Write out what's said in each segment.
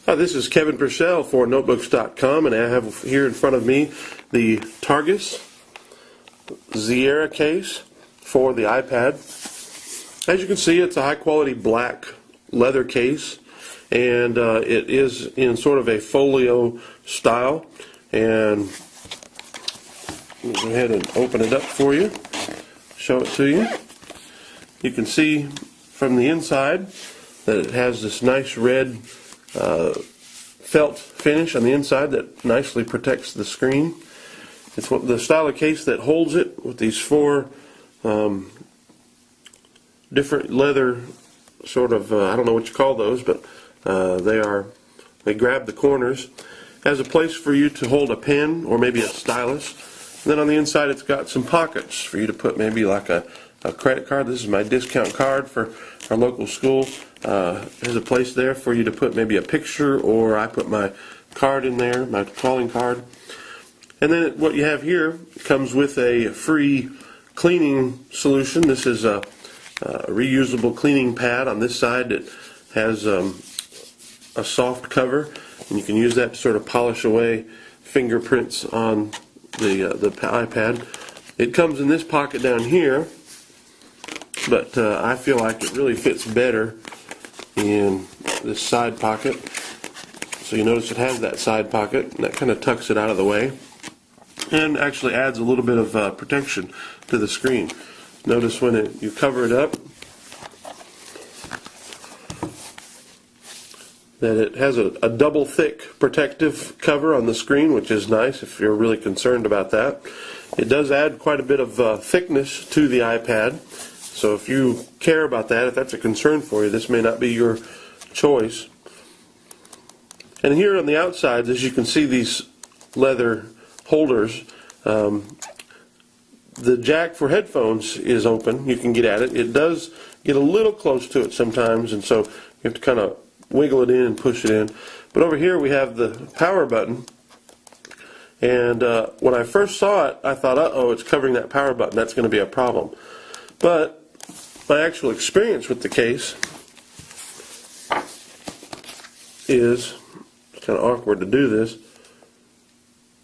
Hi, this is Kevin Purcell for Notebooks.com, and I have here in front of me the Targus Sierra case for the iPad. As you can see, it's a high-quality black leather case, and it is in sort of a folio style. And I'll go ahead and open it up for you, show it to you. You can see from the inside that it has this nice red felt finish on the inside that nicely protects the screen. It's the style of case that holds it with these four different leather sort of, I don't know what you call those, but they grab the corners. Has a place for you to hold a pen or maybe a stylus. And then on the inside it's got some pockets for you to put maybe like a credit card. This is my discount card for our local school. There's a place there for you to put maybe a picture, or I put my card in there, my calling card. And then what you have here comes with a free cleaning solution. This is a reusable cleaning pad. On this side it has a soft cover, and you can use that to sort of polish away fingerprints on the iPad. It comes in this pocket down here, but I feel like it really fits better in this side pocket. So you notice it has that side pocket, and that kind of tucks it out of the way and actually adds a little bit of protection to the screen. Notice when you cover it up that it has a double thick protective cover on the screen, which is nice if you're really concerned about that. It does add quite a bit of thickness to the iPad. So if you care about that, if that's a concern for you, this may not be your choice. And here on the outside, as you can see, these leather holders, the jack for headphones is open. You can get at it. It does get a little close to it sometimes, and so you have to kind of wiggle it in and push it in. But over here we have the power button. And when I first saw it, I thought, uh-oh, it's covering that power button. That's going to be a problem. But my actual experience with the case is, it's kind of awkward to do this,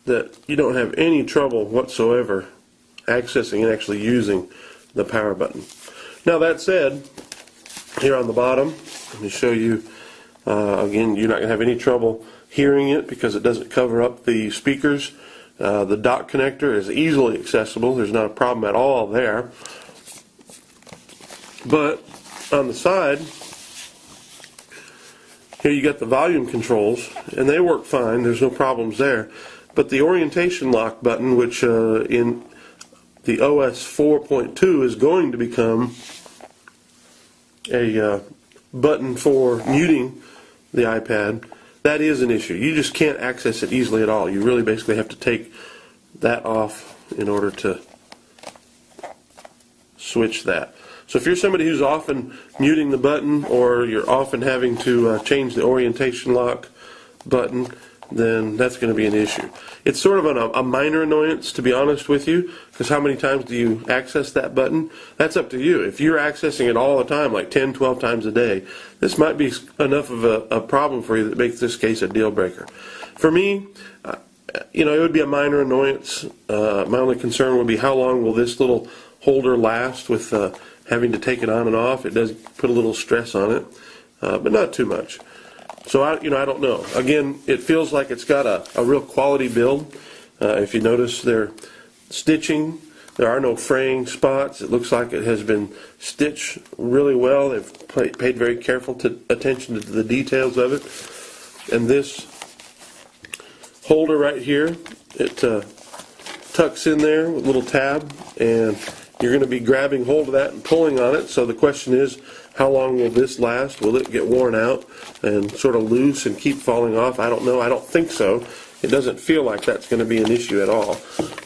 that you don't have any trouble whatsoever accessing and actually using the power button. Now that said, here on the bottom, let me show you, again, you're not going to have any trouble hearing it because it doesn't cover up the speakers. The dock connector is easily accessible. There's not a problem at all there. But on the side, here you got the volume controls, and they work fine. There's no problems there. But the orientation lock button, which in the OS 4.2 is going to become a button for muting the iPad, that is an issue. You just can't access it easily at all. You really basically have to take that off in order to switch that. So if you're somebody who's often muting the button, or you're often having to change the orientation lock button, then that's going to be an issue. It's sort of a minor annoyance, to be honest with you, because how many times do you access that button? That's up to you. If you're accessing it all the time, like 10, 12 times a day, this might be enough of a problem for you that makes this case a deal breaker. For me, it would be a minor annoyance. My only concern would be how long will this little holder last with having to take it on and off. It does put a little stress on it, but not too much. So I don't know. Again, it feels like it's got a real quality build. If you notice their stitching, there are no fraying spots. It looks like it has been stitched really well. They've paid very careful attention to the details of it. And this holder right here, it tucks in there with a little tab, and you're going to be grabbing hold of that and pulling on it. So the question is, how long will this last? Will it get worn out and sort of loose and keep falling off? I don't know. I don't think so. It doesn't feel like that's going to be an issue at all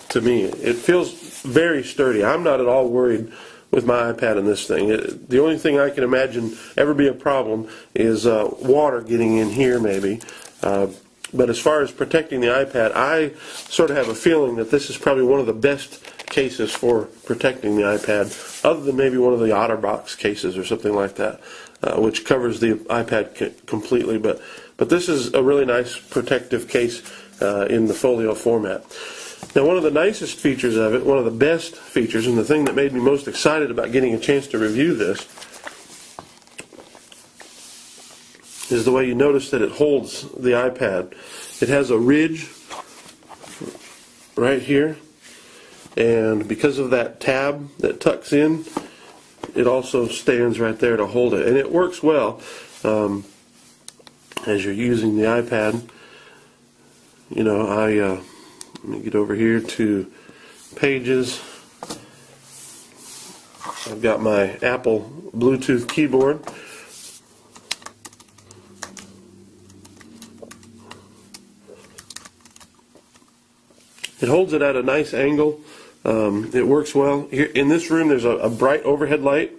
to me. It feels very sturdy. I'm not at all worried with my iPad and this thing. The only thing I can imagine ever be a problem is water getting in here maybe. But as far as protecting the iPad, I sort of have a feeling that this is probably one of the best cases for protecting the iPad, other than maybe one of the OtterBox cases or something like that. which covers the iPad completely. But this is a really nice protective case in the folio format. Now, one of the nicest features of it, one of the best features, and the thing that made me most excited about getting a chance to review this, is the way you notice that it holds the iPad. It has a ridge right here, and because of that tab that tucks in, it also stands right there to hold it, and it works well as you're using the iPad. You know, let me get over here to Pages. I've got my Apple Bluetooth keyboard. It holds it at a nice angle. It works well. Here in this room, there's a bright overhead light.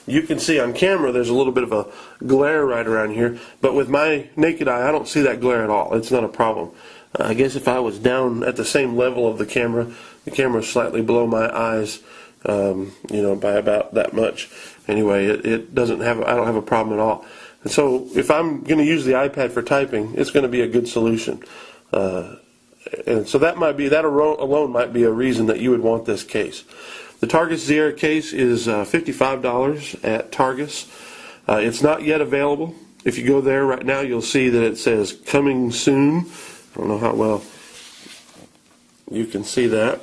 You can see on camera there's a little bit of a glare right around here, but with my naked eye, I don't see that glare at all. It's not a problem. I guess if I was down at the same level of the camera is slightly below my eyes, you know, by about that much. Anyway, it doesn't have. I don't have a problem at all. And so, if I'm going to use the iPad for typing, it's going to be a good solution. And so that alone might be a reason that you would want this case. The Targus Sierra case is $55 at Targus. It's not yet available. If you go there right now, you'll see that it says coming soon. I don't know how well you can see that,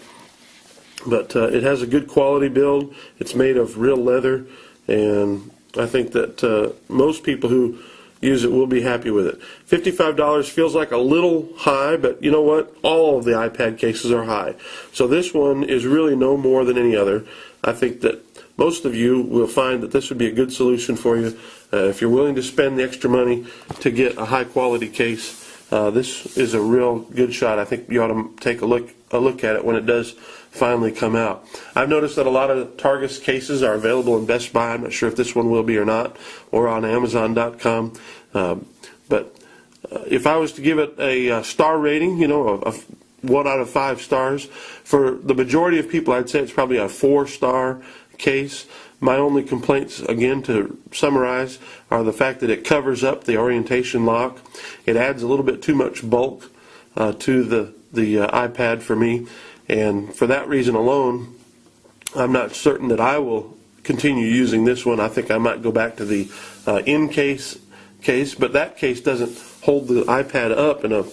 but it has a good quality build. It's made of real leather, and I think that most people who use it will be happy with it. $55 feels like a little high, but you know what? All of the iPad cases are high. So this one is really no more than any other. I think that most of you will find that this would be a good solution for you. If you're willing to spend the extra money to get a high quality case, this is a real good shot. I think you ought to take a look at it when it does finally come out. I've noticed that a lot of Targus cases are available in Best Buy. I'm not sure if this one will be or not, or on Amazon.com. But if I was to give it a star rating, you know, a 1 out of 5 stars, for the majority of people, I'd say it's probably a 4-star case. My only complaints, again, to summarize, are the fact that it covers up the orientation lock. It adds a little bit too much bulk to the iPad for me, and for that reason alone, I'm not certain that I will continue using this one. I think I might go back to the in-case case, but that case doesn't hold the iPad up in a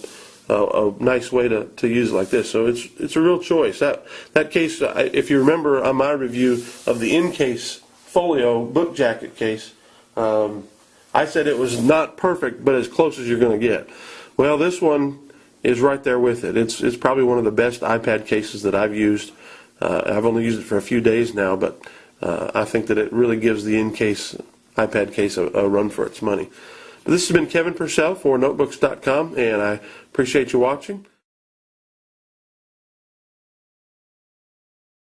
nice way to use like this. So it's a real choice. That case, if you remember on my review of the in-case folio book jacket case, I said it was not perfect, but as close as you're going to get. Well, this one is right there with it. It's probably one of the best iPad cases that I've used. I've only used it for a few days now, but I think that it really gives the in-case iPad case a run for its money. But this has been Kevin Purcell for Notebooks.com, and I appreciate you watching.